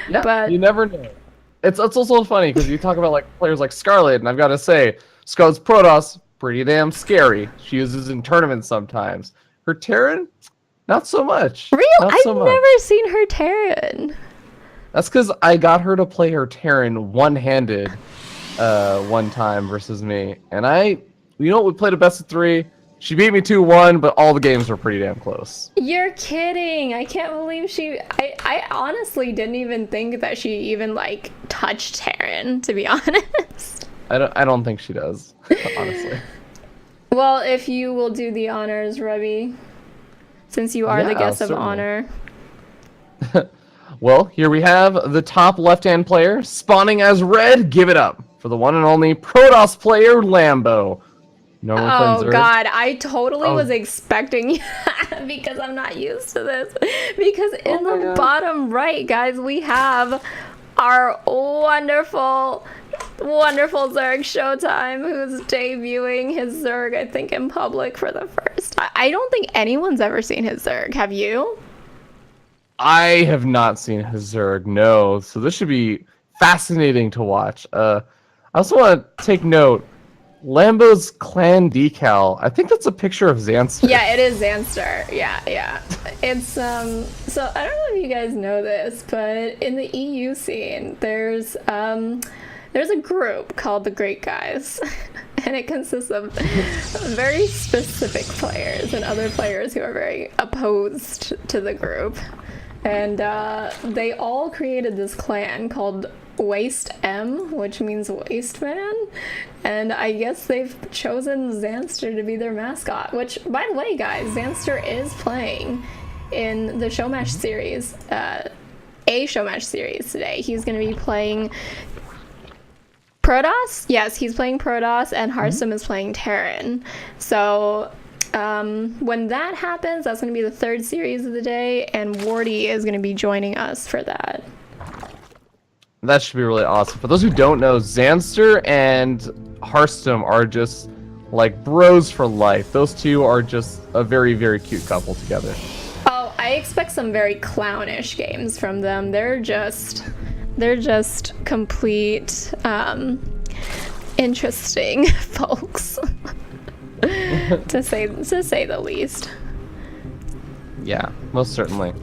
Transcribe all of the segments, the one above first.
Yeah, but you never know. It's also funny because you talk about like players like Scarlet, and I've got to say, Scarlet's Protoss pretty damn scary. She uses in tournaments sometimes. Her Terran, not so much. real, Not I've so much. never seen her Terran. That's because I got her to play her Terran one-handed one time versus me, and we played a best of 3. She beat me 2-1, but all the games were pretty damn close. You're kidding. I can't believe I honestly didn't even think that she even like touched Terran, to be honest. I don't think she does, honestly. Well, if you will do the honors, Rubby, since you are the Yeah, guest of certainly. honor. Well, here we have the top left-hand player spawning as red. Give it up for the one and only Protoss player, Lambo. Normally playing Oh Zerg. God, I totally Oh. was expecting because I'm not used to this. Because in my the God. bottom right, guys, we have our wonderful Zerg ShoWTimE, who's debuting his Zerg, I think, in public for the first time. I don't think anyone's ever seen his Zerg. Have you? I have not seen his Zerg, no. So this should be fascinating to watch. I also want to take note, Lambo's clan decal. I think that's a picture of Xanster. Yeah, it is Xanster. Yeah. It's so I don't know if you guys know this, but in the EU scene, there's a group called the Great Guys, and it consists of very specific players and other players who are very opposed to the group. And they all created this clan called Waste M, which means Waste Man. And I guess they've chosen Xanster to be their mascot, which, by the way, guys, Xanster is playing in the showmatch series, a showmatch series today. He's going to be playing Protoss. Yes, he's playing Protoss, and Hearthstone is playing Terran. So when that happens, that's going to be the 3rd series of the day, and Wardy is going to be joining us for that. That should be really awesome. For those who don't know, Xanster and Hearthstone are just like bros for life. Those two are just a very, very cute couple together. Oh, I expect some very clownish games from them. They're just complete interesting folks. to say the least. Yeah, most certainly.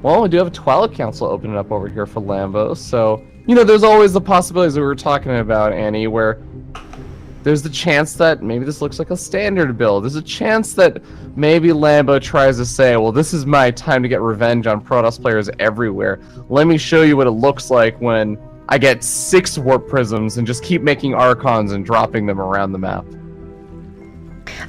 Well, we do have a Twilight Council opening up over here for Lambo, so there's always the possibilities that we were talking about, Annie, where there's the chance that maybe this looks like a standard build. There's a chance that maybe Lambo tries to say, well, this is my time to get revenge on Protoss players everywhere. Let me show you what it looks like when I get 6 Warp Prisms and just keep making Archons and dropping them around the map.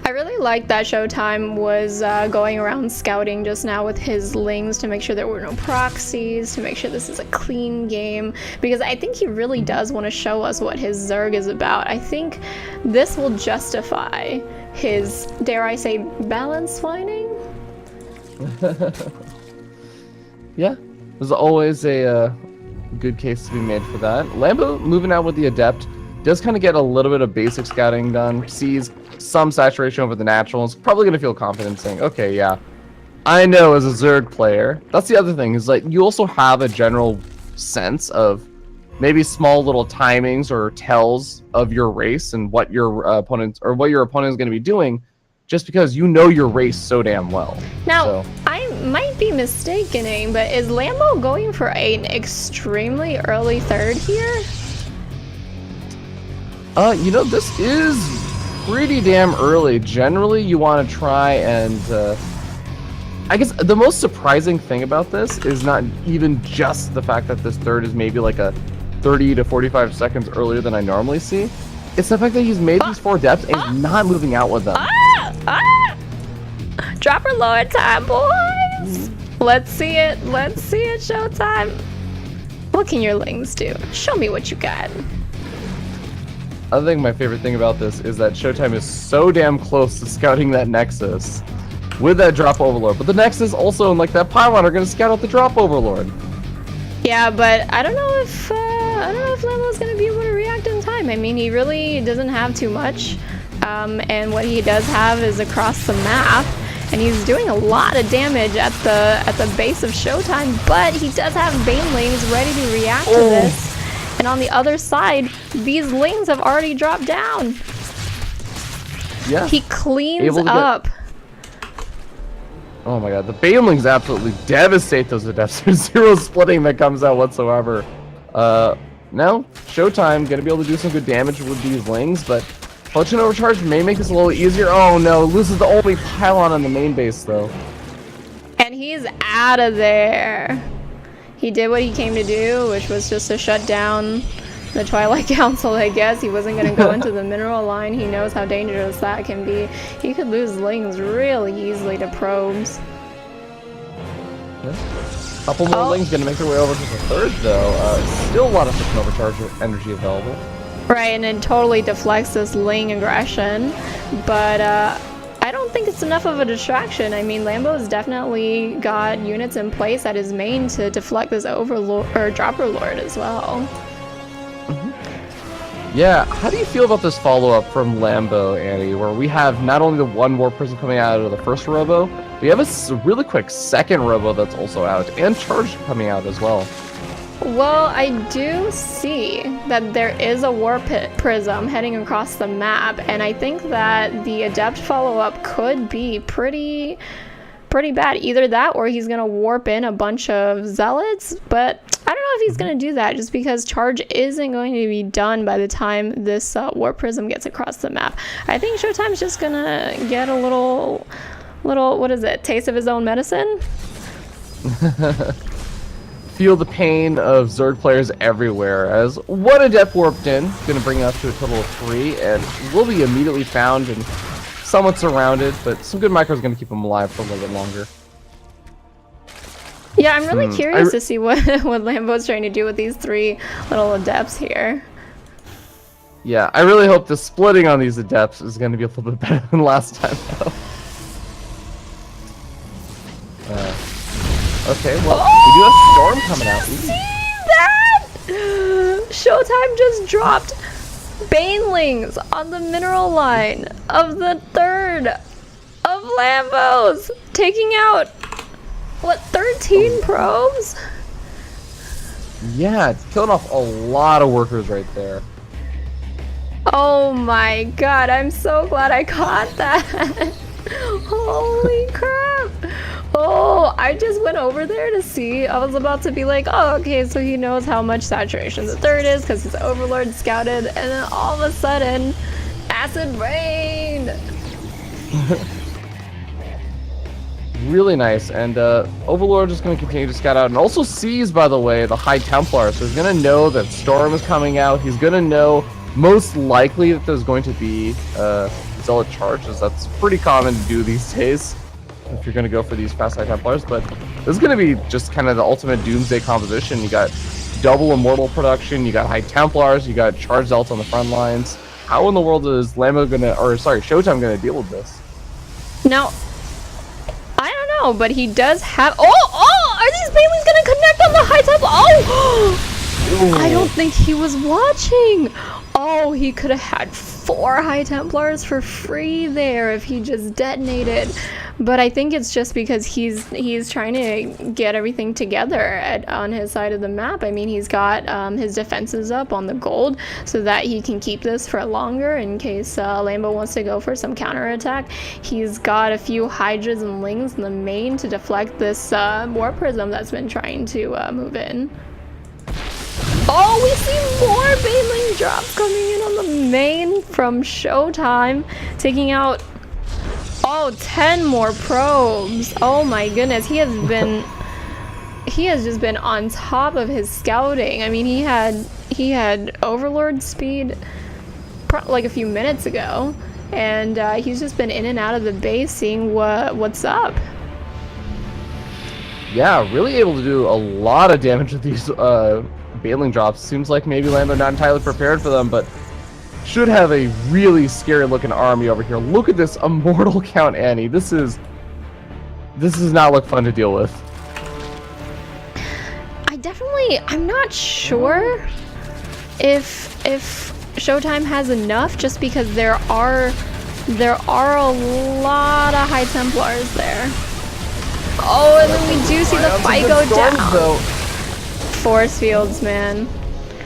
I really like that ShoWTimE was going around scouting just now with his lings to make sure there were no proxies, to make sure this is a clean game, because I think he really does want to show us what his Zerg is about. I think this will justify his, dare I say, balance whining? Yeah, there's always a good case to be made for that. Lambo moving out with the Adept does kind of get a little bit of basic scouting done, sees some saturation over the naturals, probably going to feel confident saying, okay, yeah, I know as a Zerg player. That's the other thing, is like you also have a general sense of maybe small little timings or tells of your race and what your opponent is going to be doing, just because you know your race so damn well. Now, I might be mistaken, but is Lambo going for an extremely early 3rd here? This is pretty damn early. Generally, you want to try and, I guess the most surprising thing about this is not even just the fact that this 3rd is maybe like a 30 to 45 seconds earlier than I normally see. It's the fact that he's made these 4 depths and he's not moving out with them. Drop her lower time, boys. Let's see it, ShoWTimE. What can your lings do? Show me what you got. I think my favorite thing about this is that ShoWTimE is so damn close to scouting that Nexus with that Drop Overlord. But the Nexus also, like that Pylon, are going to scout out the Drop Overlord. Yeah, but I don't know if Lambo's going to be able to react in time. I mean, he really doesn't have too much. And what he does have is across the map. and he's doing a lot of damage at the base of Showtime, but he does have Banelings ready to react to this. And on the other side, these lings have already dropped down. Yeah. He cleans up. Oh my god, the Banelings absolutely devastate those adepts. There's zero splitting that comes out whatsoever. Now, Showtime gonna be able to do some good damage with these lings, but Fortune Overcharge may make this a little easier. Oh no, loses the only pylon on the main base though. And he's out of there. He did what he came to do, which was just to shut down the Twilight Council, I guess. He wasn't going to go into the mineral line. He knows how dangerous that can be. He could lose lings really easily to probes. Yeah. Couple more lings going to make their way over to the third, though. Still a lot of Fortune Overcharge energy available. Right, and it totally deflects this ling aggression. But I don't think it's enough of a distraction. I mean, Lambo's definitely got units in place at his main to deflect this Overlord or Dropper Lord as well. Yeah, how do you feel about this follow-up from Lambo, Annie, where we have not only the one Warp Prism coming out of the first robo, but we have a really quick second robo that's also out, and Charge coming out as well. Well, I do see that there is a Warp Prism heading across the map, and I think that the Adept follow-up could be pretty bad. Either that or he's going to warp in a bunch of Zealots, but I don't know if he's going to do that just because Charge isn't going to be done by the time this Warp Prism gets across the map. I think Showtime's just going to get a little, what is it, taste of his own medicine? Feel the pain of Zerg players everywhere as one Adept warped in, going to bring us to a total of 3, and will be immediately found and somewhat surrounded, but some good micro is going to keep him alive for a little bit longer. Yeah, I'm really curious to see what Lambo's trying to do with these 3 little Adepts here. Yeah, I really hope the splitting on these Adepts is going to be a little bit better than last time, though. Okay, well, we do have Storm coming out. See that? Showtime just dropped Banelings on the mineral line of the third of Lambos, taking out, what, 13 probes? Yeah, it's killing off a lot of workers right there. Oh my god, I'm so glad I caught that. Holy crap. Oh, I just went over there to see. I was about to be like, oh, okay, so he knows how much saturation the third is because his Overlord scouted, and then all of a sudden, acid rain. Really nice, and Overlord is going to continue to scout out, and also sees, by the way, the High Templar, so he's going to know that Storm is coming out. He's going to know most likely that there's going to be Zealot charges. That's pretty common to do these days if you're going to go for these fast High Templars, but this is going to be just kind of the ultimate Doomsday composition. You got double Immortal production, you got High Templars, you got Charged Zealots on the front lines. How in the world is Showtime going to deal with this? Now, I don't know, but he does have... Oh! Are these Banelings going to connect on the High Templar? Oh! I don't think he was watching. Oh, he could have had 4 High Templars for free there if he just detonated. But I think it's just because he's trying to get everything together on his side of the map. I mean, he's got his defenses up on the gold so that he can keep this for longer in case Lambo wants to go for some counterattack. He's got a few Hydras and Lings in the main to deflect this Warp Prism that's been trying to move in. Oh, we see more Baneling drops coming in on the main from Showtime, taking out 10 more probes. Oh my goodness, he has just been on top of his scouting. I mean, he had Overlord speed like a few minutes ago, and he's just been in and out of the base seeing what's up. Yeah, really able to do a lot of damage with these Baneling drops. Seems like maybe Lambo not entirely prepared for them, but should have a really scary looking army over here. Look at this Immortal count, Annie. This does not look fun to deal with. I'm not sure if Showtime has enough, just because there are There are a lot of High Templars there. Oh, and then we do see the fight go down. Though. Force fields, man.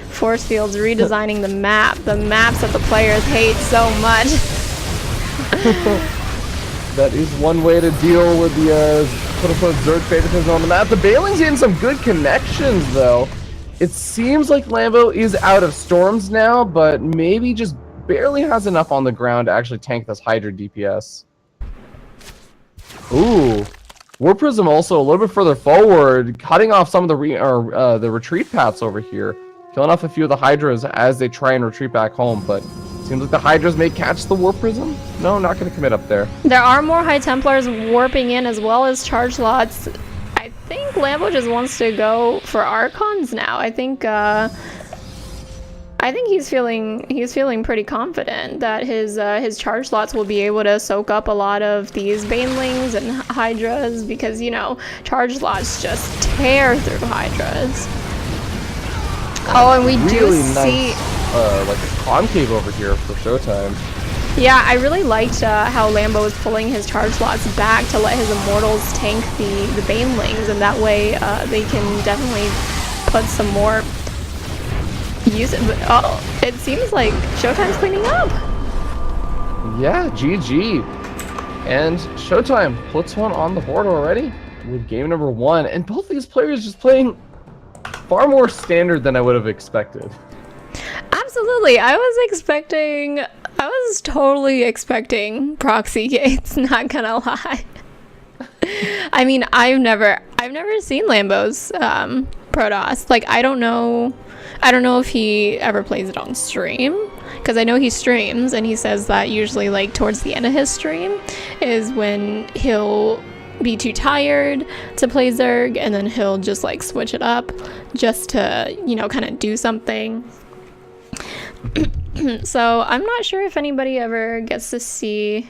Force fields redesigning the map. The maps that the players hate so much. That is one way to deal with the quote-unquote Zerg favoritism on the map. The Bailing's getting some good connections, though. It seems like Lambo is out of storms now, but maybe just barely has enough on the ground to actually tank this Hydra DPS. Ooh. War Prism also a little bit further forward, cutting off some of the retreat paths over here. Killing off a few of the Hydras as they try and retreat back home, but seems like the Hydras may catch the War Prism. No, not going to commit up there. There are more High Templars warping in as well as charge lots. I think Lambo just wants to go for Archons now. I think he's feeling pretty confident that his charge lots will be able to soak up a lot of these Banelings and Hydras because, you know, charge lots just tear through Hydras. Oh, and we really do see like a concave over here for Showtime. Yeah, I really liked how Lambo was pulling his charge lots back to let his Immortals tank the Banelings, and that way they can definitely put some more use it. Oh, it seems like Showtime's cleaning up. Yeah, GG. And Showtime puts one on the board already with game number 1, and both these players just playing far more standard than I would have expected. Absolutely. I was totally expecting proxy gates, not gonna lie. I mean, I've never seen Lambo's Protoss. Like, I don't know if he ever plays it on stream, because I know he streams and he says that usually like towards the end of his stream is when he'll be too tired to play Zerg, and then he'll just like switch it up just to, you know, kind of do something. So I'm not sure if anybody ever gets to see.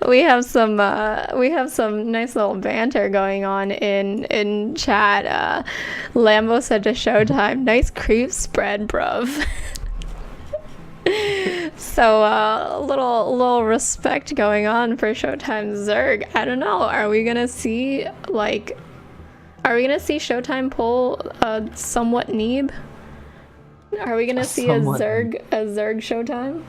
we have some nice little banter going on in chat. Lambo said to Showtime, "Nice creep spread, bruv." So a little respect going on for Showtime Zerg. I don't know. Are we gonna see Showtime pull a somewhat Neeb? Are we gonna see a Zerg Showtime?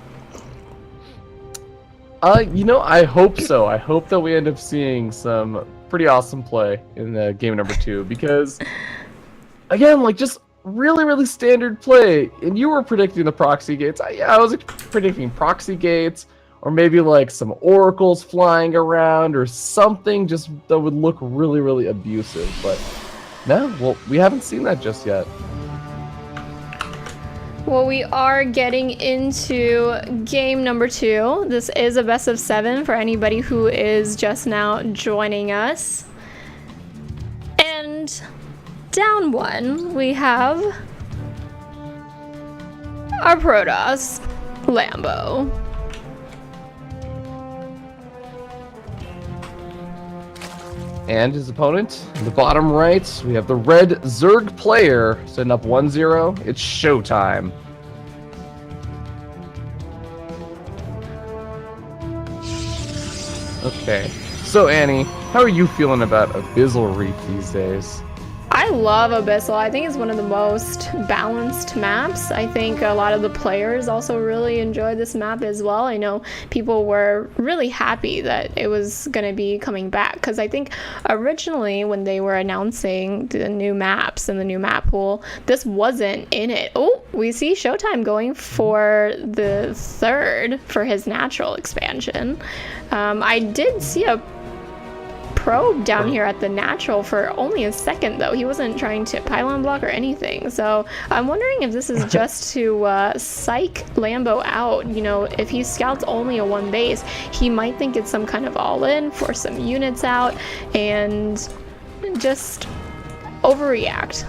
You know, I hope so. I hope that we end up seeing some pretty awesome play in the game number 2, because again, like, just really, really standard play. And you were predicting the proxy gates. I was predicting proxy gates, or maybe like some oracles flying around or something just that would look really, really abusive. But no, well, we haven't seen that just yet. Well, we are getting into game number 2. This is a best of 7 for anybody who is just now joining us. And down 1, we have our Protoss, Lambo. And his opponent, in the bottom right, we have the red Zerg player setting up 1-0. It's Showtime. Okay, so Annie, how are you feeling about Abyssal Reef these days? I love Abyssal. I think it's one of the most balanced maps. I think a lot of the players also really enjoy this map as well. I know people were really happy that it was going to be coming back, because I think originally when they were announcing the new maps and the new map pool, this wasn't in it. Oh, we see Showtime going for the 3rd for his natural expansion. I did see a probe down here at the natural for only a second, though. He wasn't trying to pylon block or anything, so I'm wondering if this is just to psych Lambo out. You know, if he scouts only a 1 base, he might think it's some kind of all-in for some units out and just overreact.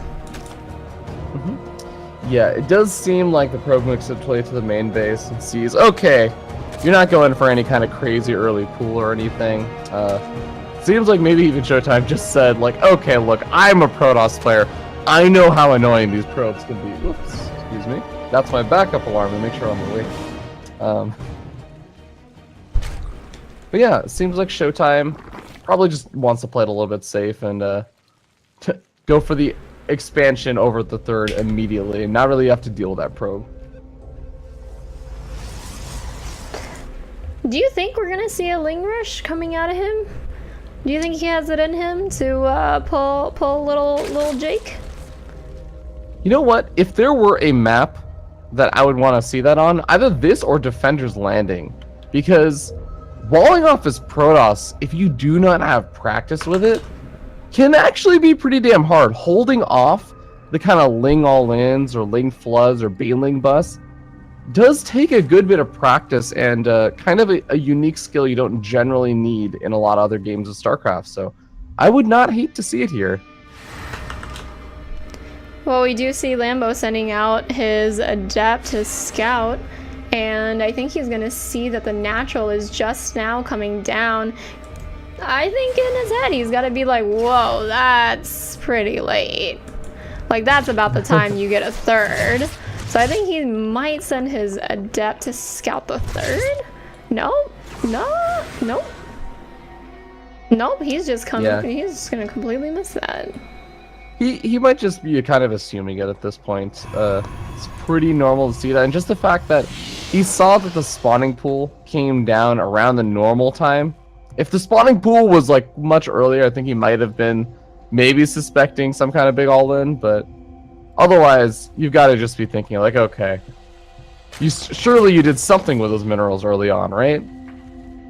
Yeah, it does seem like the probe makes its way to the main base and sees, okay, you're not going for any kind of crazy early pool or anything. Seems like maybe even Showtime just said, like, okay, look, I'm a Protoss player. I know how annoying these probes can be. Whoops, excuse me. That's my backup alarm to make sure I'm awake. But yeah, it seems like ShoWTimE probably just wants to play it a little bit safe and go for the expansion over the third immediately and not really have to deal with that probe. Do you think we're gonna see a Ling Rush coming out of him? Do you think he has it in him to pull little Jake? You know what? If there were a map that I would want to see that on, either this or Defender's Landing, because walling off his Protoss, if you do not have practice with it, can actually be pretty damn hard. Holding off the kind of Ling all-ins or Ling floods or Baneling bus does take a good bit of practice and kind of a unique skill you don't generally need in a lot of other games of StarCraft. So I would not hate to see it here. Well, we do see Lambo sending out his Adept, his Scout, and I think he's going to see that the natural is just now coming down. I think in his head he's got to be like, whoa, that's pretty late. Like, that's about the time you get a third. So I think he might send his Adept to scout the third? Nope. Nope, he's just coming. Yeah. He's just going to completely miss that. He might just be kind of assuming it at this point. It's pretty normal to see that. And just the fact that he saw that the spawning pool came down around the normal time. If the spawning pool was like much earlier, I think he might have been maybe suspecting some kind of big all-in. But otherwise, you've got to just be thinking like, okay, surely you did something with those minerals early on, right?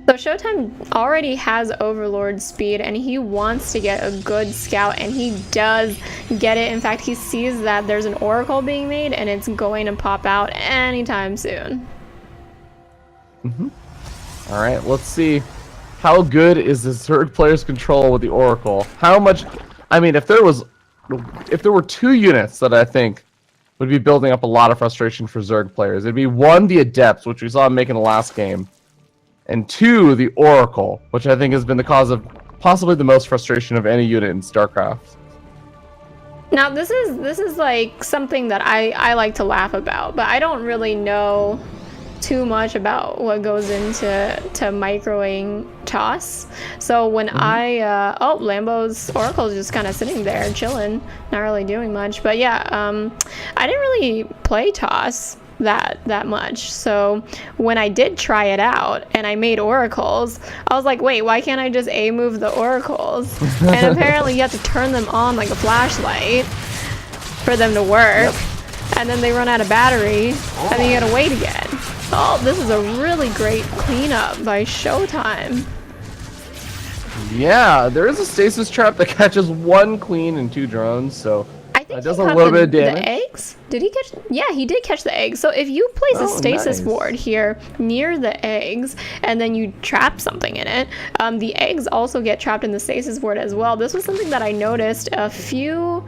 So ShoWTimE already has Overlord speed and he wants to get a good scout, and he does get it. In fact, he sees that there's an Oracle being made and it's going to pop out anytime soon. All right, let's see. How good is the Zerg player's control with the Oracle? How much... I mean, if there were two units that I think would be building up a lot of frustration for Zerg players, it'd be one, the Adepts, which we saw him make in the last game, and two, the Oracle, which I think has been the cause of possibly the most frustration of any unit in StarCraft. Now, this is like something that I like to laugh about, but I don't really know too much about what goes into microing toss. So when oh, Lambo's Oracle is just kind of sitting there chilling, not really doing much. But yeah, I didn't really play toss that much. So when I did try it out and I made oracles, I was like, wait, why can't I just move the oracles? And apparently you have to turn them on like a flashlight for them to work. Yep. And then they run out of battery and then you gotta wait again. Oh, this is a really great cleanup by ShoWTimE. Yeah, there is a stasis trap that catches one queen and two drones, so I think that does a little bit of damage. The eggs? Did he catch? Yeah, he did catch the eggs. So if you place a stasis ward here near the eggs and then you trap something in it, the eggs also get trapped in the stasis ward as well. This was something that I noticed a few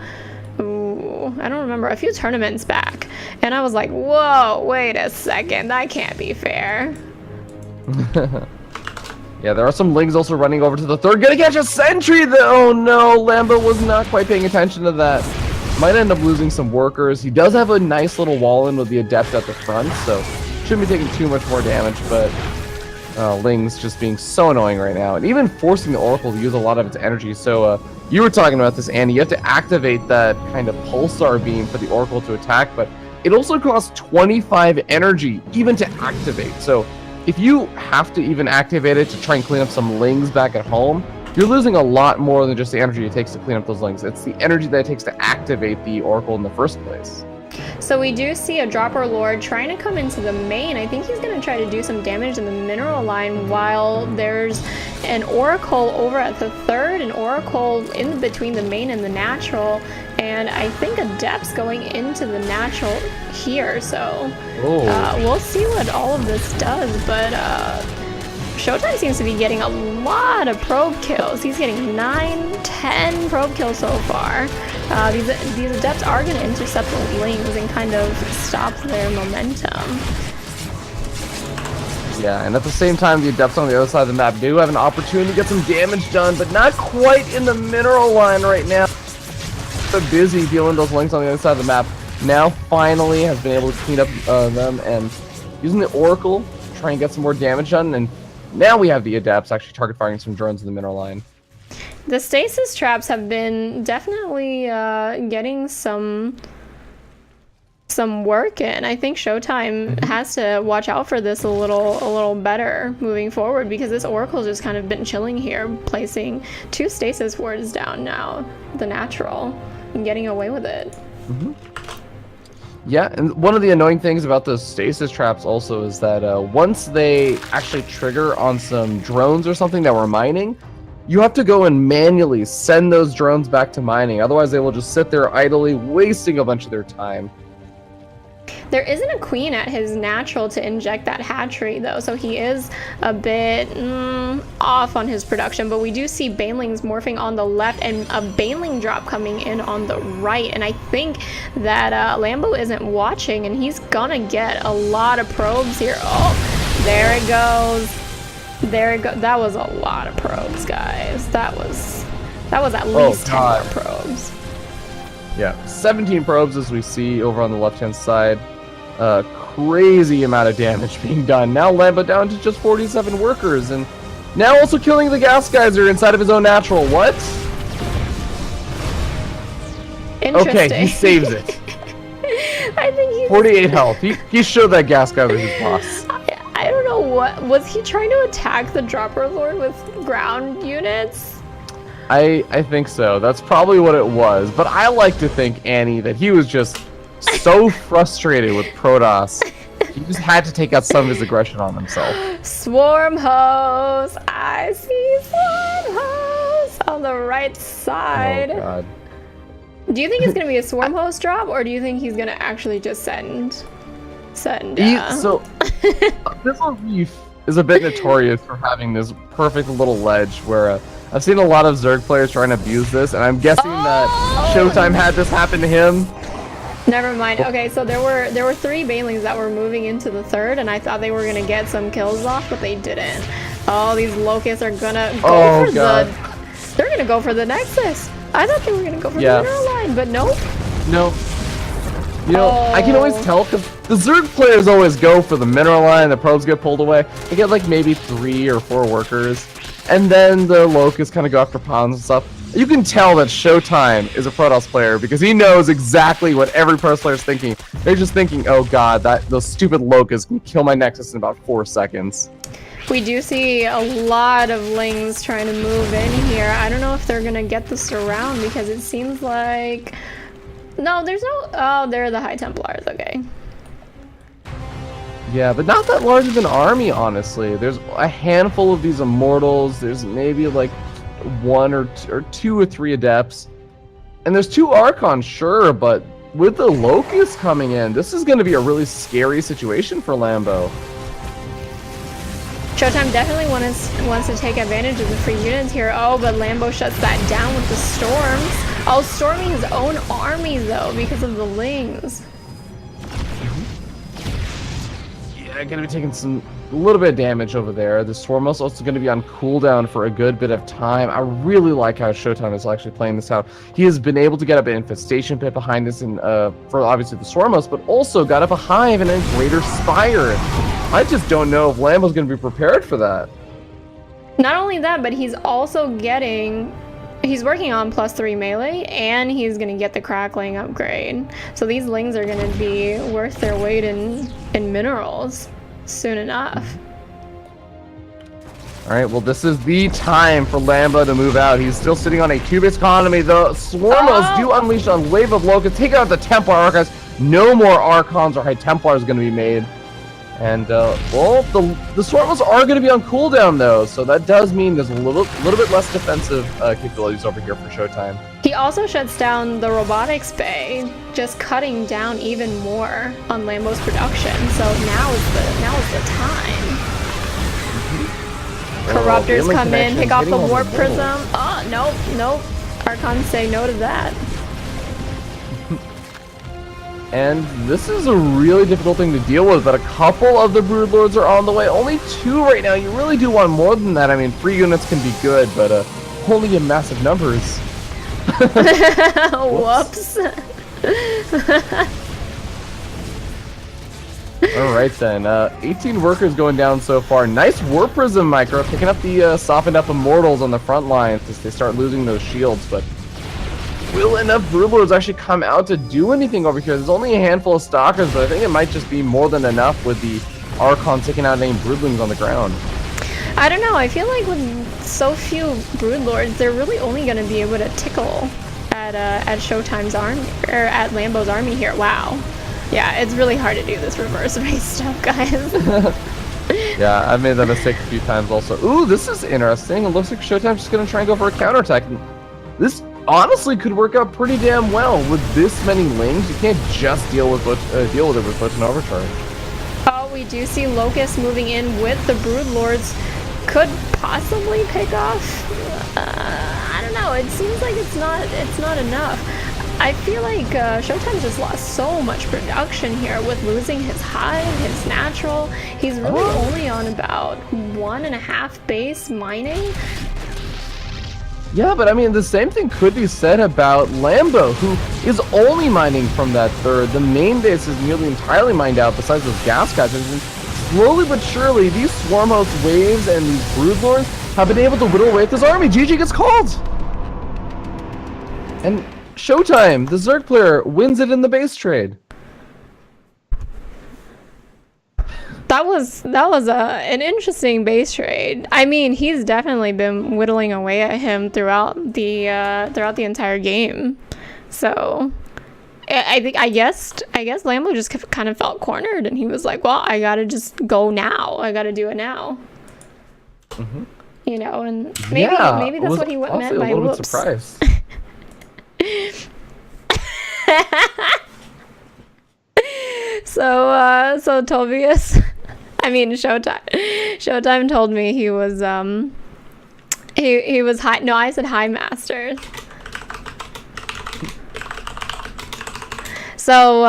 tournaments back, and I was like, whoa, wait a second, that can't be fair. Yeah, there are some Lings also running over to the third. Gonna catch a sentry though. Oh no, Lambo was not quite paying attention to that. Might end up losing some workers. He does have a nice little wall in with the Adept at the front, so shouldn't be taking too much more damage, but Ling's just being so annoying right now, and even forcing the Oracle to use a lot of its energy. So you were talking about this, Annie. You have to activate that kind of pulsar beam for the Oracle to attack, but it also costs 25 energy even to activate. So if you have to even activate it to try and clean up some Lings back at home, you're losing a lot more than just the energy it takes to clean up those Lings. It's the energy that it takes to activate the Oracle in the first place. So we do see a Dropper Lord trying to come into the main. I think he's going to try to do some damage in the mineral line while there's an Oracle over at the third, an Oracle in between the main and the natural, and I think Adept's going into the natural here. So we'll see what all of this does, but ShoWTimE seems to be getting a lot of probe kills. He's getting 9, 10 probe kills so far. These Adepts are going to intercept the Lings and kind of stop their momentum. Yeah, and at the same time, the Adepts on the other side of the map do have an opportunity to get some damage done, but not quite in the mineral line right now. They're busy dealing those Lings on the other side of the map. Now, finally, has been able to clean up them, and using the Oracle to try and get some more damage done, and Now we have the Adepts actually target firing some drones in the mineral line. The stasis traps have been definitely getting some work in. I think Showtime has to watch out for this a little better moving forward, because this Oracle's just kind of been chilling here, placing 2 stasis wards down now, the natural, and getting away with it. Yeah, and one of the annoying things about those stasis traps also is that once they actually trigger on some drones or something that were mining, you have to go and manually send those drones back to mining. Otherwise, they will just sit there idly, wasting a bunch of their time. There isn't a queen at his natural to inject that hatchery, though, so he is a bit off on his production. But we do see banelings morphing on the left and a baneling drop coming in on the right. And I think that Lambo isn't watching, and he's gonna get a lot of probes here. Oh, there it goes. There it goes. That was a lot of probes, guys. That was at least 10 more probes. Yeah, 17 probes as we see over on the left-hand side. Crazy amount of damage being done. Now Lambo down to just 47 workers, and now also killing the gas geyser inside of his own natural. What? Okay, he saves it. I think he's 48 health. He showed that gas geyser his boss. I don't know, what was he trying to attack the dropper lord with ground units? I think so. That's probably what it was. But I like to think, Annie, that he was just so frustrated with Protoss. He just had to take out some of his aggression on himself. Swarm hose. I see swarm hose on the right side. Oh, God. Do you think it's going to be a swarm hose drop, or do you think he's going to actually just send? So, Abyssal Reef is a bit notorious for having this perfect little ledge where I've seen a lot of Zerg players trying to abuse this, and I'm guessing that Showtime had this happen to him. Never mind. Okay, so there were 3 banelings that were moving into the 3rd, and I thought they were gonna get some kills off, but they didn't. Oh, these locusts are gonna go for they're gonna go for the Nexus. I thought they were gonna go for the mineral line, but nope. No. You know, I can always tell because the Zerg players always go for the mineral line, the probes get pulled away. They get like maybe 3 or 4 workers, and then the locusts kind of go after pawns and stuff. You can tell that Showtime is a Protoss player because he knows exactly what every Protoss player is thinking. They're just thinking, oh god, those stupid locusts can kill my Nexus in about 4 seconds. We do see a lot of Lings trying to move in here. I don't know if they're gonna get the surround because it seems like... No, there's no... Oh, they're the High Templars, okay. Yeah, but not that large of an army, honestly. There's a handful of these Immortals. There's maybe like 1 or 2 or 3 Adepts. And there's 2 Archons, sure, but with the Locusts coming in, this is going to be a really scary situation for Lambo. Showtime definitely wants to take advantage of the free units here. Oh, but Lambo shuts that down with the storms. Oh, storming his own army, though, because of the Lings. Yeah, going to be taking a little bit of damage over there. The Swarmos also going to be on cooldown for a good bit of time. I really like how Showtime is actually playing this out. He has been able to get up an Infestation Pit behind this, and for obviously the Swarmos, but also got up a Hive and a Greater Spire. I just don't know if Lambo's going to be prepared for that. Not only that, but he's also getting... He's working on +3 melee, and he's going to get the Crackling upgrade. So these Lings are going to be worth their weight in minerals soon enough. Alright, well this is the time for Lambo to move out. He's still sitting on a 2-base economy. The Swarmos do unleash a wave of Locusts, take out the Templar Archives. No more Archons or High Templars going to be made. And, well, the Swarmos are going to be on cooldown, though, so that does mean there's a little bit less defensive capabilities over here for Showtime. He also shuts down the robotics bay, just cutting down even more on Lambo's production. So now is the time. Corruptors come in, pick off the Warp Prism. Oh, nope. Archons say no to that. And this is a really difficult thing to deal with, but a couple of the Broodlords are on the way. Only 2 right now. You really do want more than that. I mean, 3 units can be good, but only in massive numbers. Whoops. All right then, 18 workers going down so far. Nice Warp Prism micro, picking up the softened up Immortals on the front lines as they start losing those shields, but will enough Broodlords actually come out to do anything over here? There's only a handful of Stalkers, but I think it might just be more than enough with the Archon taking out any Broodlings on the ground. I don't know, I feel like with so few Broodlords, they're really only going to be able to tickle at ShoWTimE's army, or at Lambo's army here. Wow. Yeah, it's really hard to do this reverse race stuff, guys. Yeah, I've made that mistake a few times also. Ooh, this is interesting. It looks like ShoWTimE's just going to try and go for a counterattack. This honestly could work out pretty damn well with this many lings. You can't just deal with it with Photon Overcharge. Oh, we do see Locust moving in with the Broodlords. Could possibly pick off. I don't know. It seems like it's not enough. I feel like ShoWTime just lost so much production here with losing his high, his natural. He's really only on about 1.5 base mining. Yeah, but I mean, the same thing could be said about Lambo, who is only mining from that third. The main base is nearly entirely mined out besides those gas catchers. And slowly but surely, these Swarm Host waves and these Broodlords have been able to whittle away at this army. GG gets called! And ShoWTime, the Zerg player, wins it in the base trade. That was an interesting base trade. I mean, he's definitely been whittling away at him throughout the entire game. So, I guess Lambo just kind of felt cornered, and he was like, "Well, I gotta just go now. I gotta do it now." Mm-hmm. You know, and maybe that's what he meant by whoops. Bit surprised. So Tobias, I mean ShoWTime told me he was he was high. No, I said high masters. So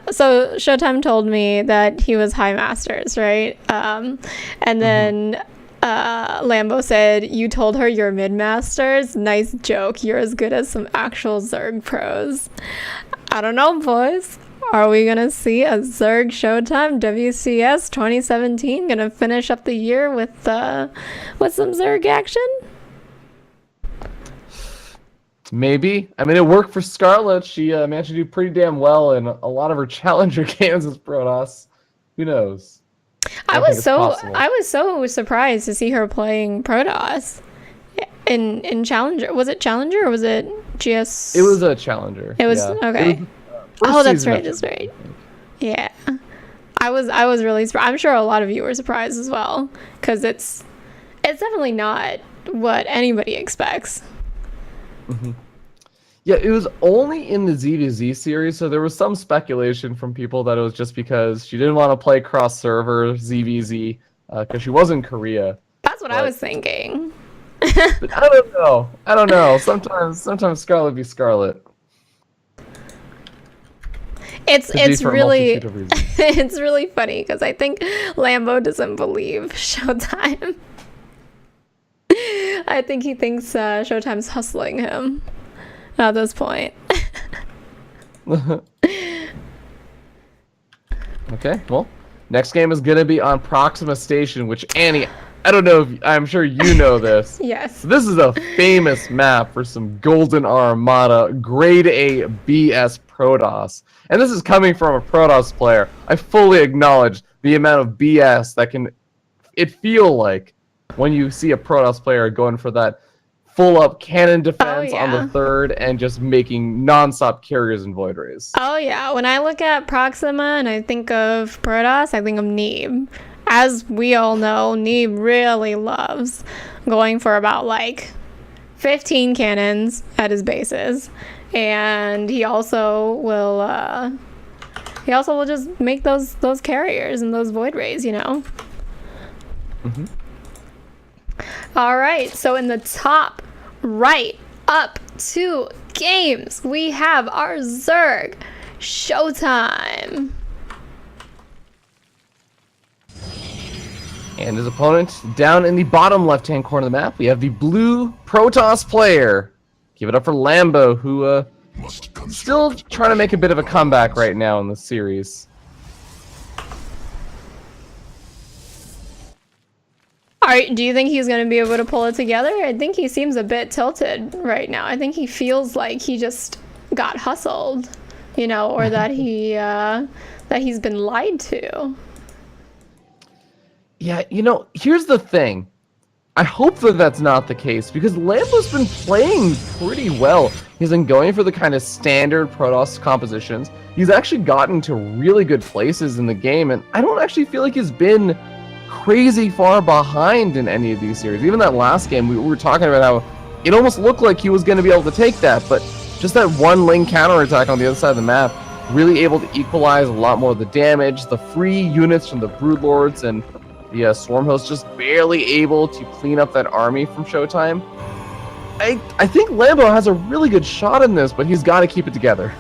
ShoWTime told me that he was high masters, right? And then Lambo said, "You told her you're mid masters. Nice joke. You're as good as some actual Zerg pros." I don't know, boys. Are we gonna see a Zerg ShoWTime WCS 2017? Gonna finish up the year with some Zerg action? Maybe. I mean, it worked for Scarlet. She managed to do pretty damn well in a lot of her challenger games as Protoss. Who knows? I was so surprised to see her playing Protoss in Challenger. Was it Challenger or was it GS? It was a Challenger. It was okay. That's right. That's right. Yeah, I was really surprised. I'm sure a lot of you were surprised as well, because it's definitely not what anybody expects. Mm-hmm. Yeah, it was only in the Z2Z series, so there was some speculation from people that it was just because she didn't want to play cross-server ZVZ because she was in Korea. That's what I was thinking. But I don't know. Sometimes Scarlet be Scarlet. It's really it's really funny because I think Lambo doesn't believe ShoWTime. I think he thinks ShoWTime's hustling him at this point. Okay, well, next game is gonna be on Proxima Station, which Annie, I don't know if I'm sure you know this. Yes. This is a famous map for some Golden Armada Grade A BS Protoss. And this is coming from a Protoss player. I fully acknowledge the amount of BS that can feel like when you see a Protoss player going for that full-up cannon defense on the third and just making non-stop carriers and Void Rays. Oh yeah, when I look at Proxima and I think of Protoss, I think of Neeb. As we all know, Neeb really loves going for about like 15 cannons at his bases. And he also will just make those carriers and those Void Rays, you know. Mm-hmm. All right, so in the top right, up 2 games, we have our Zerg ShoWTime. And his opponent, down in the bottom left-hand corner of the map, we have the blue Protoss player. Give it up for Lambo, who still trying to make a bit of a comeback right now in the series. Do you think he's going to be able to pull it together? I think he seems a bit tilted right now. I think he feels like he just got hustled, you know, or that he's been lied to. Yeah, you know, here's the thing. I hope that that's not the case, because Lambo's been playing pretty well. He's been going for the kind of standard Protoss compositions. He's actually gotten to really good places in the game, and I don't actually feel like he's been crazy far behind in any of these series. Even that last game, we were talking about how it almost looked like he was going to be able to take that, but just that one lane counterattack on the other side of the map, really able to equalize a lot more of the damage, the free units from the Broodlords, and the Swarm Host just barely able to clean up that army from ShoWTimE. I think Lambo has a really good shot in this, but he's got to keep it together.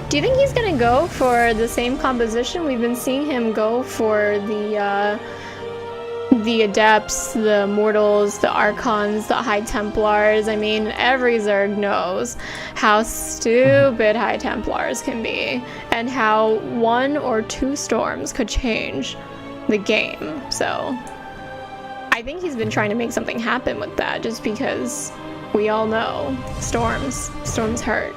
Do you think he's going to go for the same composition? We've been seeing him go for the Adepts, the Mortals, the Archons, the High Templars. I mean, every Zerg knows how stupid High Templars can be and how 1 or 2 storms could change the game. So I think he's been trying to make something happen with that, just because we all know storms hurt.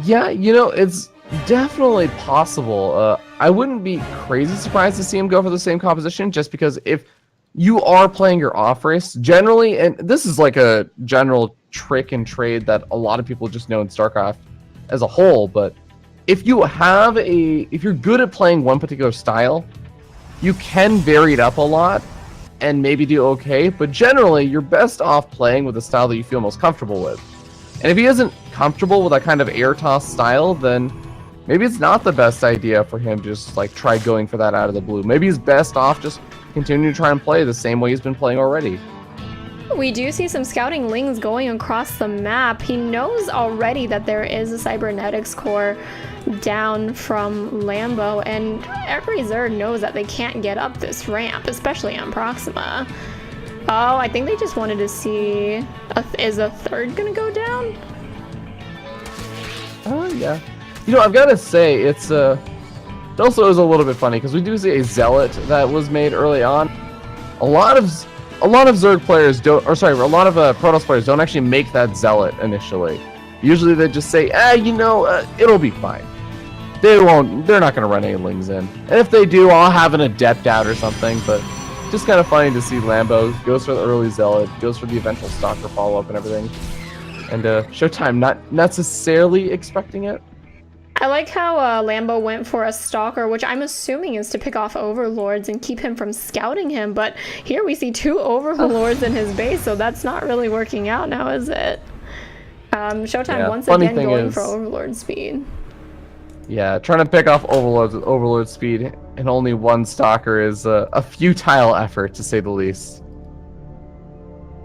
Yeah, you know, it's definitely possible. I wouldn't be crazy surprised to see him go for the same composition, just because if you are playing your off race, generally, and this is like a general trick and trade that a lot of people just know in StarCraft as a whole, but if you're good at playing one particular style, you can vary it up a lot and maybe do okay, but generally you're best off playing with the style that you feel most comfortable with. And if he isn't comfortable with that kind of air toss style, then maybe it's not the best idea for him to just like try going for that out of the blue. Maybe he's best off just continuing to try and play the same way he's been playing already. We do see some scouting lings going across the map. He knows already that there is a cybernetics core down from Lambo, and every Zerg knows that they can't get up this ramp, especially on Proxima. Oh, I think they just wanted to see, is a third gonna go down? Oh, yeah. You know, I've got to say, it also is a little bit funny, because we do see a Zealot that was made early on. A lot of Zerg players don't, or sorry, a lot of Protoss players don't actually make that Zealot initially. Usually they just say, you know, it'll be fine. They're not going to run any lings in. And if they do, I'll have an Adept out or something, but just kind of funny to see Lambo goes for the early Zealot, goes for the eventual Stalker follow-up and everything. And ShoWTimE not necessarily expecting it. I like how Lambo went for a Stalker, which I'm assuming is to pick off Overlords and keep him from scouting him, but here we see 2 Overlords in his base, so that's not really working out now, is it? ShoWTimE once again going for Overlord speed. Yeah, trying to pick off Overlords with Overlord speed and only 1 Stalker is a futile effort, to say the least.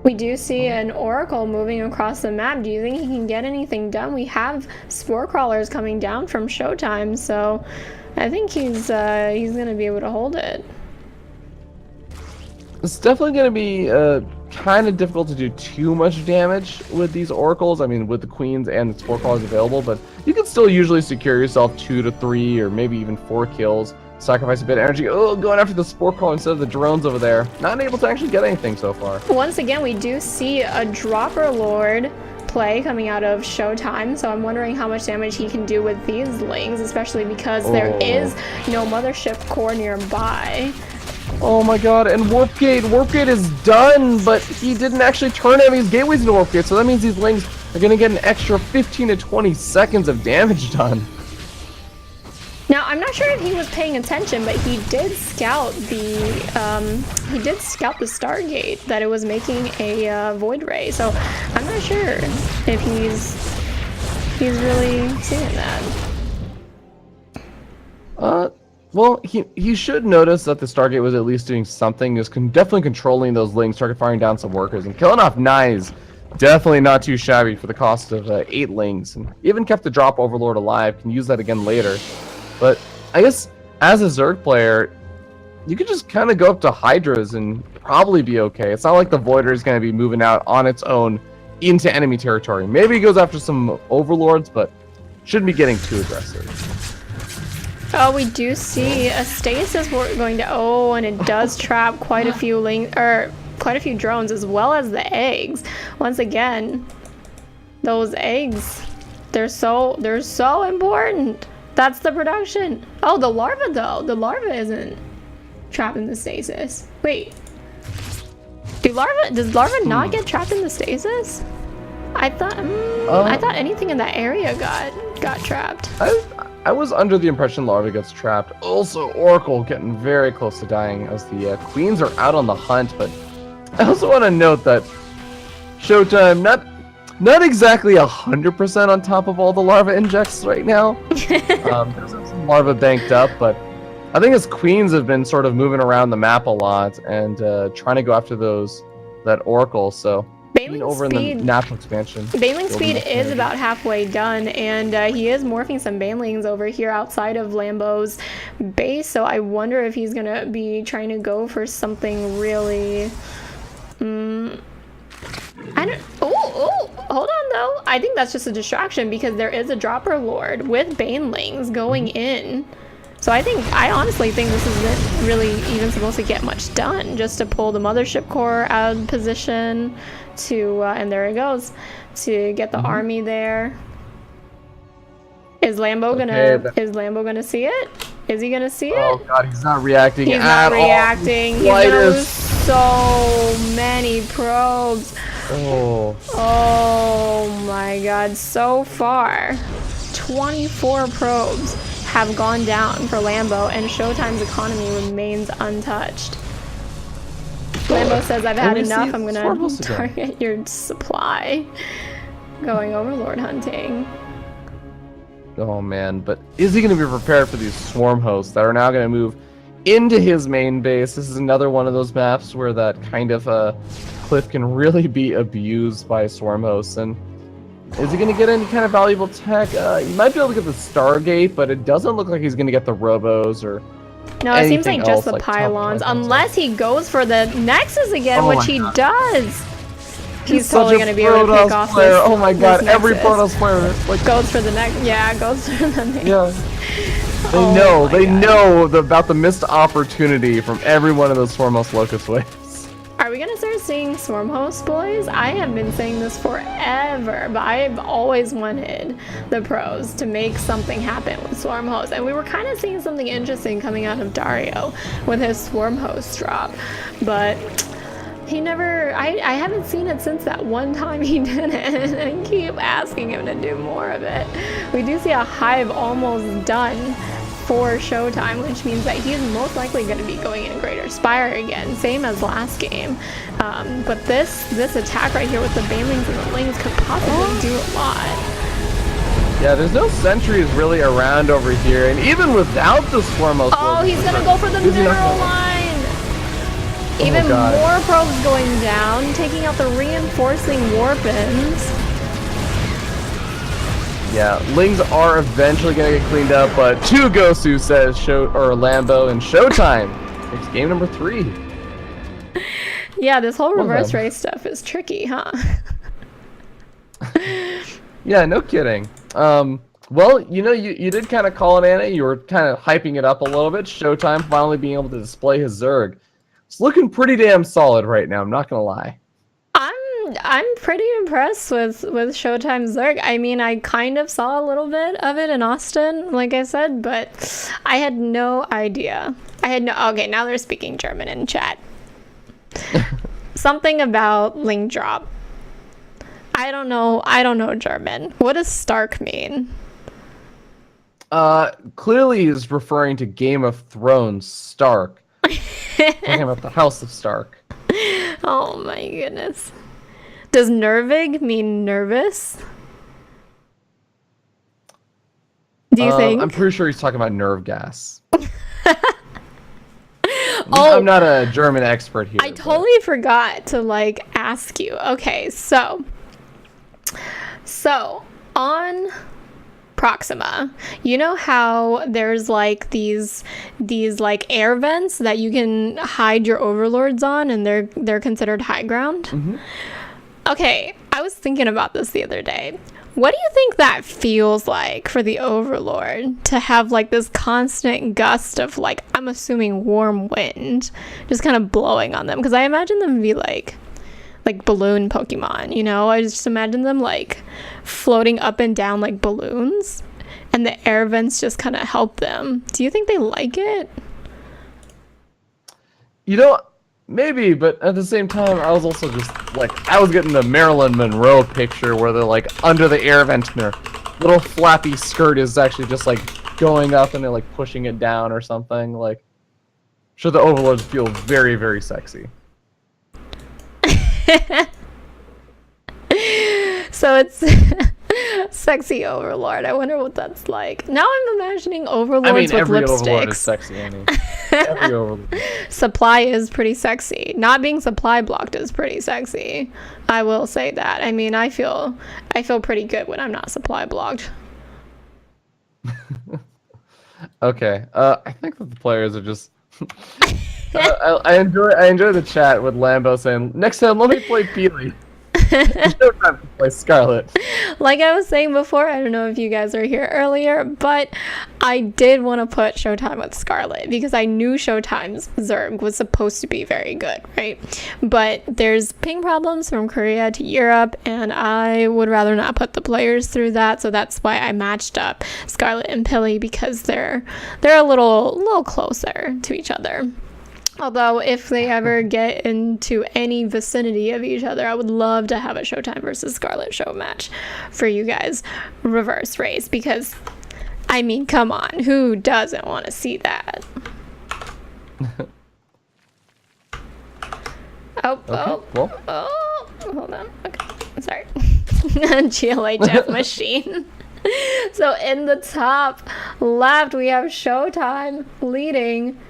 We do see an Oracle moving across the map. Do you think he can get anything done? We have Spore Crawlers coming down from ShoWTimE, so I think he's going to be able to hold it. It's definitely going to be kind of difficult to do too much damage with these Oracles. I mean, with the Queens and the Spore Crawlers available, but you can still usually secure yourself 2 to 3 or maybe even 4 kills. Sacrifice a bit of energy. Oh, going after the Spore Crawler instead of the drones over there. Not able to actually get anything so far. Once again, we do see a Dropper Lord play coming out of ShoWTimE, so I'm wondering how much damage he can do with these lings, especially because there is no Mothership core nearby. Oh my god, and Warp Gate is done, but he didn't actually turn any of his gateways into Warp Gate, so that means these lings are going to get an extra 15 to 20 seconds of damage done. Now, I'm not sure if he was paying attention, but he did scout the Stargate, that it was making a Void Ray, so I'm not sure if he's really seeing that. Well, he should notice that the Stargate was at least doing something. Is definitely controlling those lings, started firing down some workers, and killing off 9s. Definitely not too shabby for the cost of 8 lings, and even kept the Drop Overlord alive. Can use that again later. But I guess as a Zerg player, you could just kind of go up to Hydras and probably be okay. It's not like the Voider is going to be moving out on its own into enemy territory. Maybe he goes after some Overlords, but shouldn't be getting too aggressive. Oh, we do see a stasis we're going to. Oh, and it does trap quite a few quite a few drones as well as the eggs. Once again, those eggs, they're so important. That's the production. Oh, the larva though. The larva isn't trapped in the stasis. Wait. Does larva not get trapped in the stasis? I thought anything in that area got trapped. I was under the impression larva gets trapped. Also, Oracle getting very close to dying as the queens are out on the hunt. But I also want to note that Showtime not exactly 100% on top of all the larva injects right now. There's some larva banked up, but I think his queens have been sort of moving around the map a lot and trying to go after that Oracle. So. Over in the natural expansion. Baneling speed is about halfway done, and he is morphing some banelings over here outside of Lambo's base, so I wonder if he's gonna be trying to go for something really... hold on though. I think that's just a distraction because there is a dropper lord with banelings going in. So I honestly think this isn't really even supposed to get much done, just to pull the mothership core out of position to, and there it goes, to get the army there. Is Lambo gonna see it? Is he gonna see it? Oh god, he's not reacting He's at not reacting. all. He's gonna lose so many probes. Oh my god, so far, 24 probes have gone down for Lambo, and Showtime's economy remains untouched. Lambo says, I've had enough, I'm gonna target your supply. Going overlord hunting. Oh man, but is he gonna be prepared for these swarm hosts that are now gonna move into his main base? This is another one of those maps where that kind of cliff can really be abused by swarm hosts. And is he going to get any kind of valuable tech? He might be able to get the Stargate, but it doesn't look like he's going to get the Robos or no, it seems like just the pylons, unless he goes for the Nexus again, which he does. He's totally going to be able to pick off this. Oh my god, every Protoss player goes for the next. Yeah, goes for the next. Yeah. They know about the missed opportunity from every one of those foremost locust waves. Are we gonna start seeing swarm hosts, boys? I have been saying this forever, but I've always wanted the pros to make something happen with swarm hosts, and we were kind of seeing something interesting coming out of Dario with his swarm host drop, but he never. I haven't seen it since that one time he did it, and I keep asking him to do more of it. We do see a hive almost done for Showtime, which means that he's most likely going to be going in Greater Spire again, same as last game. But this attack right here with the banelings and the lings could possibly do a lot. Yeah, there's no sentries really around over here, and even without the swarm host, he's going to go for the mineral line. Even more probes going down, taking out the reinforcing warpins. Yeah, Lings are eventually going to get cleaned up, but to Gosu says Lambo and Showtime. It's game number 3. Yeah, this whole reverse race stuff is tricky, huh? Yeah, no kidding. Well, you did kind of call it, Anna. You were kind of hyping it up a little bit. Showtime finally being able to display his Zerg. It's looking pretty damn solid right now, I'm not going to lie. I'm pretty impressed with Showtime Zerg. I mean, I kind of saw a little bit of it in Austin, like I said, but I had no idea. Okay, now they're speaking German in chat. Something about link drop. I don't know German. What does Stark mean? Clearly he's referring to Game of Thrones Stark. Talking about the House of Stark. Oh my goodness. Does nervig mean nervous? Do you think? I'm pretty sure he's talking about nerve gas. I'm not a German expert here. I totally forgot to ask you. Okay, so on Proxima, you know how there's these air vents that you can hide your overlords on, and they're considered high ground? Mm-hmm. Okay, I was thinking about this the other day. What do you think that feels like for the Overlord to have like this constant gust of like, I'm assuming warm wind just kind of blowing on them? Because I imagine them to be like balloon Pokemon, you know? I just imagine them like floating up and down like balloons, and the air vents just kind of help them. Do you think they like it? You know, maybe, but at the same time, I was also just like, I was getting the Marilyn Monroe picture where they're like under the air vent and their little flappy skirt is actually just like going up and they're like pushing it down or something. Like, sure, the Overlords feel very, very sexy. So it's sexy Overlord. I wonder what that's like. Now I'm imagining Overlords with every lipsticks. Overlord is sexy, Annie. Every Overlord. Supply is pretty sexy. Not being supply blocked is pretty sexy. I will say that. I mean, I feel pretty good when I'm not supply blocked. Okay. I think that the players are just. I enjoy the chat with Lambo saying, "Next time, let me play Peely." It's no time to play Scarlet. Like I was saying before, I don't know if you guys were here earlier, but I did want to put Showtime with Scarlet because I knew Showtime's Zerg was supposed to be very good, right? But there's ping problems from Korea to Europe, and I would rather not put the players through that, so that's why I matched up Scarlet and Pilly, because they're a little closer to each other. Although, if they ever get into any vicinity of each other, I would love to have a Showtime versus Scarlet show match for you guys, reverse race, because, I mean, come on, who doesn't want to see that? Oh, hold on, okay, sorry. GLHF machine. So, in the top left, we have Showtime leading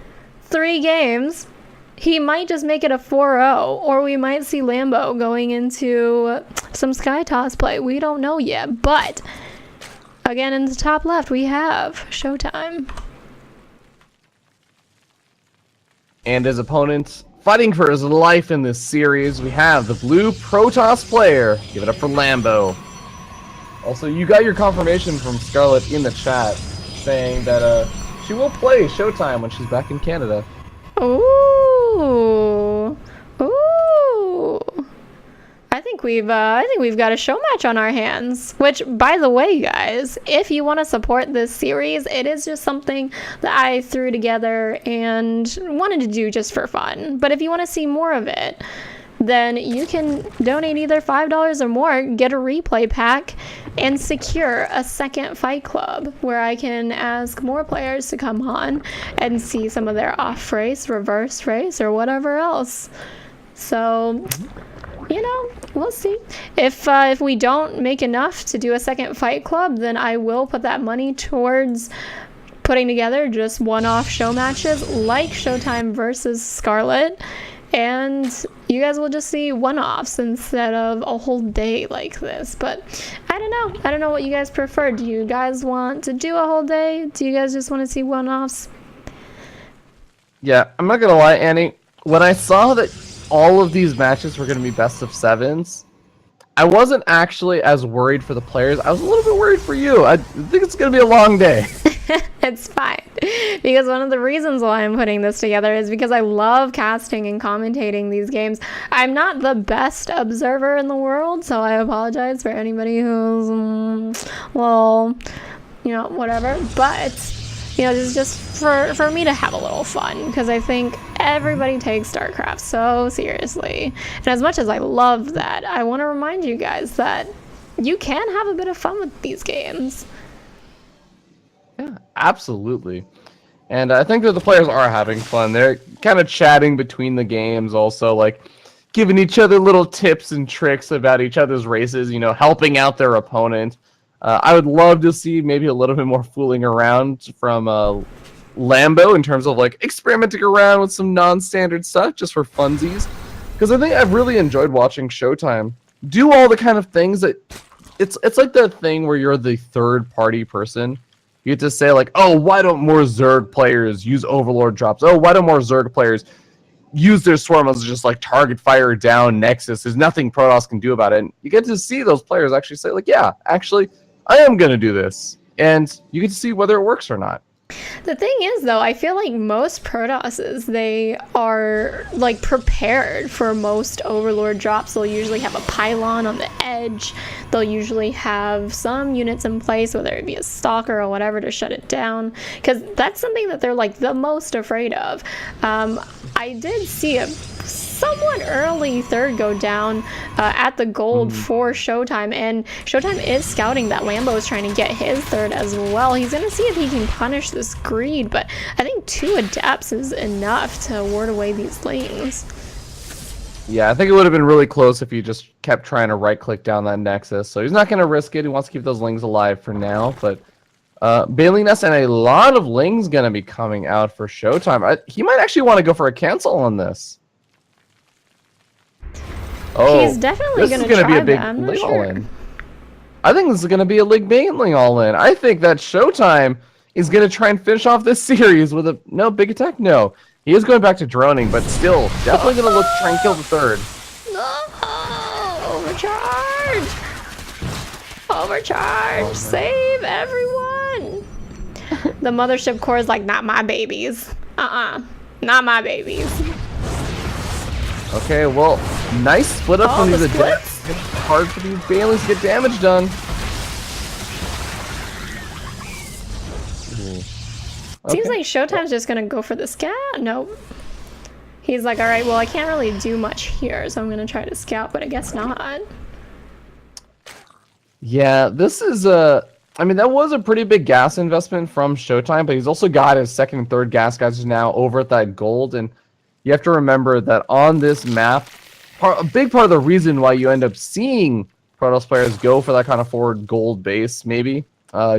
3 games. He might just make it a 4-0, or we might see Lambo going into some Sky Toss play. We don't know yet, but again, in the top left, we have Showtime. And his opponent, fighting for his life in this series, we have the blue Protoss player. Give it up for Lambo. Also, you got your confirmation from Scarlet in the chat saying that she will play Showtime when she's back in Canada. Ooh. I think we've got a show match on our hands. Which, by the way, guys, if you want to support this series, it is just something that I threw together and wanted to do just for fun. But if you want to see more of it, then you can donate either $5 or more, get a replay pack, and secure a second Fight Club where I can ask more players to come on and see some of their off race, reverse race, or whatever else. So, you know, we'll see. If we don't make enough to do a second Fight Club, then I will put that money towards putting together just one-off show matches like Showtime versus Scarlet. And you guys will just see one-offs instead of a whole day like this. But I don't know. I don't know what you guys prefer. Do you guys want to do a whole day? Do you guys just want to see one-offs? Yeah, I'm not gonna lie, Annie. When I saw that all of these matches were gonna be best of 7s, I wasn't actually as worried for the players. I was a little bit worried for you. I think it's gonna be a long day. It's fine, because one of the reasons why I'm putting this together is because I love casting and commentating these games. I'm not the best observer in the world, so I apologize for anybody who's, well, you know, whatever. But, you know, this is just for me to have a little fun, because I think everybody takes StarCraft so seriously. And as much as I love that, I want to remind you guys that you can have a bit of fun with these games. Yeah, absolutely. And I think that the players are having fun. They're kind of chatting between the games, also like giving each other little tips and tricks about each other's races, you know, helping out their opponent. I would love to see maybe a little bit more fooling around from Lambo in terms of like experimenting around with some non-standard stuff just for funsies. Because I think I've really enjoyed watching Showtime do all the kind of things that it's like that thing where you're the third party person. You get to say like, oh, why don't more Zerg players use Overlord drops? Oh, why don't more Zerg players use their swarm as just like target fire down Nexus. There's nothing Protoss can do about it. And you get to see those players actually say like, yeah, actually, I am going to do this. And you get to see whether it works or not. The thing is, though, I feel like most Protosses, they are like prepared for most Overlord drops. They'll usually have a pylon on the edge. They'll usually have some units in place, whether it be a stalker or whatever, to shut it down. Because that's something that they're like the most afraid of. I did see a somewhat early third go down at the gold for ShoWTimE, and ShoWTimE is scouting that Lambo is trying to get his third as well. He's going to see if he can punish this greed, but I think 2 adepts is enough to ward away these lanes. Yeah, I think it would have been really close if he just kept trying to right-click down that Nexus. So he's not going to risk it. He wants to keep those Lings alive for now, but Bailing Nest and a lot of Lings going to be coming out for ShoWTimE. He might actually want to go for a cancel on this. Oh, he's definitely going to be a big that. Lig all-in. I think this is going to be a Lig Bailing all-in. I think that ShoWTimE is going to try and finish off this series with a... No, big attack? No. He is going back to droning, but still, definitely going to look to try and kill the third. No! Overcharge! Overcharge! Save everyone! The mothership core is like, not my babies. Not my babies. Okay, well, nice split up from these adepts. It's hard for these Bailings to get damage done. Seems like ShoWTimE's just gonna go for the scout. Nope. He's like, all right, well, I can't really do much here, so I'm gonna try to scout, but I guess not. Yeah, this is I mean, that was a pretty big gas investment from ShoWTimE, but he's also got his second and third gas guys now over at that gold, and you have to remember that on this map, a big part of the reason why you end up seeing Protoss players go for that kind of forward gold base, maybe,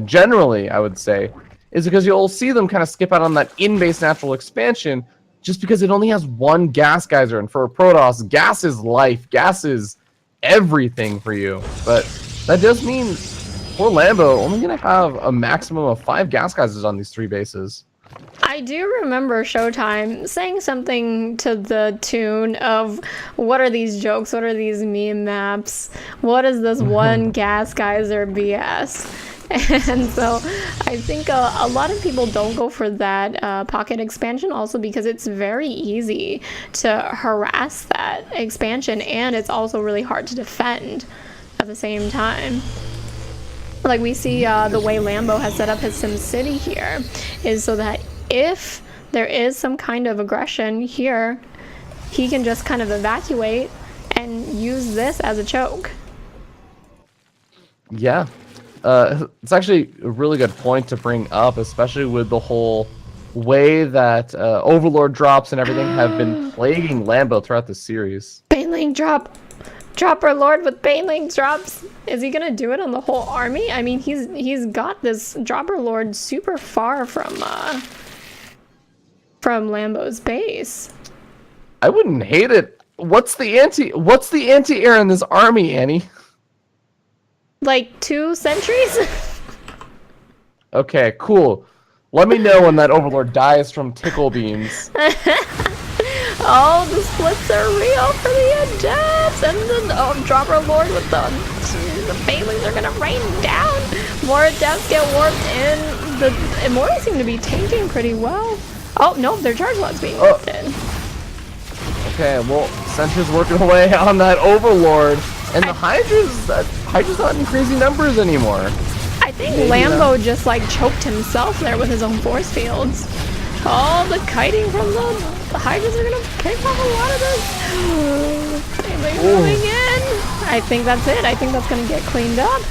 generally, I would say, is because you'll see them kind of skip out on that in-base natural expansion just because it only has one gas geyser. And for a Protoss, gas is life. Gas is everything for you. But that does mean poor Lambo only going to have a maximum of 5 gas geysers on these 3 bases. I do remember ShoWTimE saying something to the tune of, what are these jokes? What are these meme maps? What is this one gas geyser BS? And so I think a lot of people don't go for that pocket expansion also because it's very easy to harass that expansion, and it's also really hard to defend at the same time. Like we see the way Lambo has set up his SimCity here is so that if there is some kind of aggression here, he can just kind of evacuate and use this as a choke. Yeah. It's actually a really good point to bring up, especially with the whole way that Overlord drops and everything have been plaguing Lambo throughout the series. Baneling drop. Dropper Lord with Baneling drops. Is he gonna do it on the whole army? I mean, he's got this Dropper Lord super far from Lambo's base. I wouldn't hate it. What's the anti-air in this army, Annie? Like 2 sentries? Okay, cool. Let me know when that Overlord dies from tickle beams. Oh, the splits are real for the adepts, and the Dropper Lord with the Banelings are gonna rain down. More adepts get warped in. The Immortals seem to be tanking pretty well. Oh no, their charge lot's being warped in. Okay, well, Sentry's working away on that Overlord, and the Hydra's not in crazy numbers anymore. I think Lambo just like choked himself there with his own force fields. Oh, the kiting from the Hydras are gonna pick off a lot of this. They're moving in. I think that's it. I think that's gonna get cleaned up.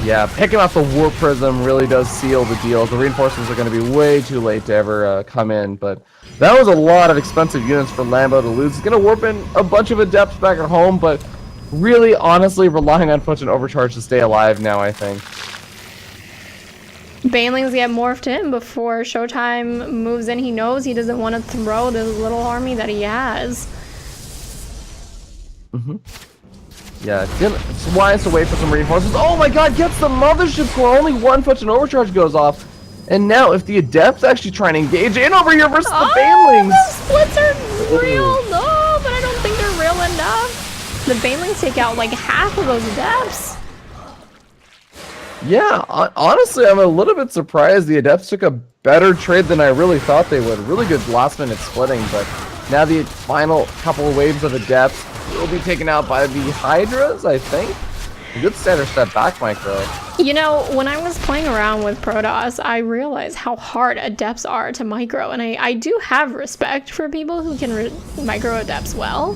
Yeah, picking off the Warp Prism really does seal the deal. The reinforcements are going to be way too late to ever come in, but that was a lot of expensive units for Lambo to lose. He's going to warp in a bunch of adepts back at home, but really, honestly, relying on Punch and Overcharge to stay alive now, I think. Banelings get morphed in before ShoWTimE moves in. He knows he doesn't want to throw this little army that he has. Yeah, it's wise to wait for some reinforcements. Oh my god, gets the Mothership Core! Only 1 Punch and Overcharge goes off. And now if the Adepts actually try and engage in over here versus the Oh, Banelings. the splits are real. No, but I don't think they're real enough. The Banelings take out like half of those Adepts. Yeah, honestly, I'm a little bit surprised the Adepts took a better trade than I really thought they would. Really good last-minute splitting, but now the final couple of waves of Adepts will be taken out by the Hydras, I think. A good standard step back micro. You know, when I was playing around with Protoss, I realized how hard Adepts are to micro, and I do have respect for people who can micro Adepts well,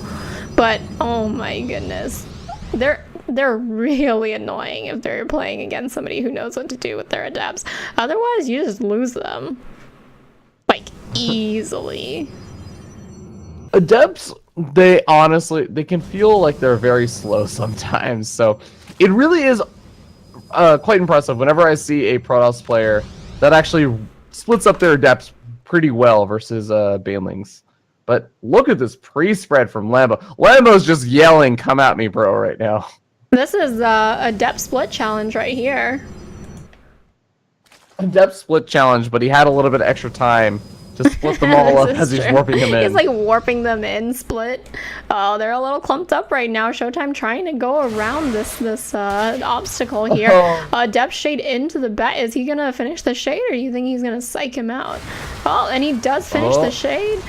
but oh my goodness, they're really annoying if they're playing against somebody who knows what to do with their Adepts. Otherwise, you just lose them, like, easily. Adepts, they can feel like they're very slow sometimes, so it really is quite impressive whenever I see a Protoss player that actually splits up their Adepts pretty well versus Banelings. But look at this pre-spread from Lambo. Lambo's just yelling, "Come at me, bro," right now. This is a Adept split challenge right here. Adept split challenge, but he had a little bit of extra time to split them all up as he's warping them in. He's like warping them in split. Oh, they're a little clumped up right now. ShoWTimE trying to go around this obstacle here. Adept shade into the bat. Is he gonna finish the shade, or do you think he's gonna psych him out? Oh, and he does finish the shade.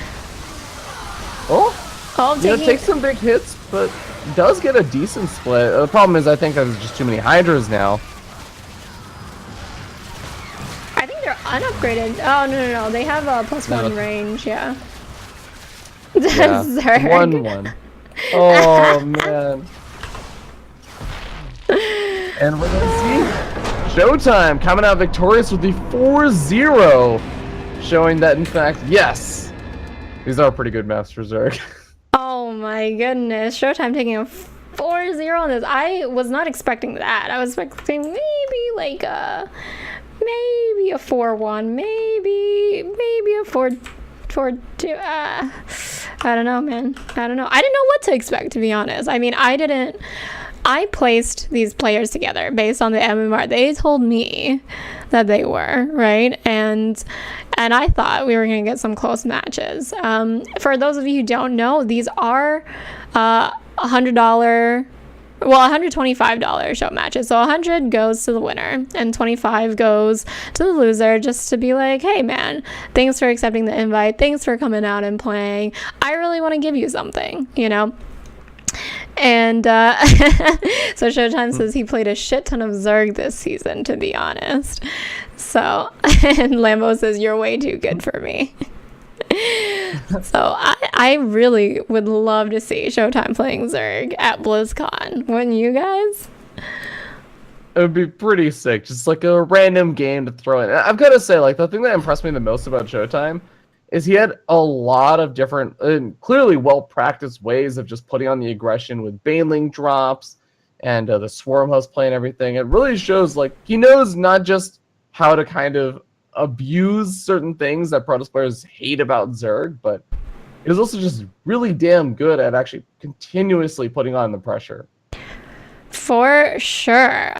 Takes some big hits, but does get a decent split. The problem is, I think there's just too many Hydras now. I think they're unupgraded. Oh, no. They have a +1 range, yeah. Yeah, 1-1. Oh, man. And we're gonna see ShoWTimE coming out victorious with the 4-0, showing that, in fact, yes, these are pretty good maps for Zerg. Oh my goodness, ShoWTimE taking a 4-0 on this. I was not expecting that. I was expecting maybe like a 4-1, maybe a 4-2. I don't know, man. I don't know. I didn't know what to expect, to be honest. I mean, I placed these players together based on the MMR. They told me that they were, right? And I thought we were going to get some close matches. For those of you who don't know, these are $125 show matches. So 100 goes to the winner and 25 goes to the loser, just to be like, hey man, thanks for accepting the invite. Thanks for coming out and playing. I really want to give you something, you know? And so ShoWTimE says he played a shit ton of Zerg this season, to be honest. So, and Lambo says, you're way too good for me. So I really would love to see ShoWTimE playing Zerg at BlizzCon. Wouldn't you guys? It would be pretty sick. Just like a random game to throw in. I've got to say, like, the thing that impressed me the most about ShoWTimE is he had a lot of different, clearly well-practiced ways of just putting on the aggression with Baneling drops and the Swarm Host play and everything. It really shows, like, he knows not just how to kind of abuse certain things that Protoss players hate about Zerg, but he was also just really damn good at actually continuously putting on the pressure. For sure.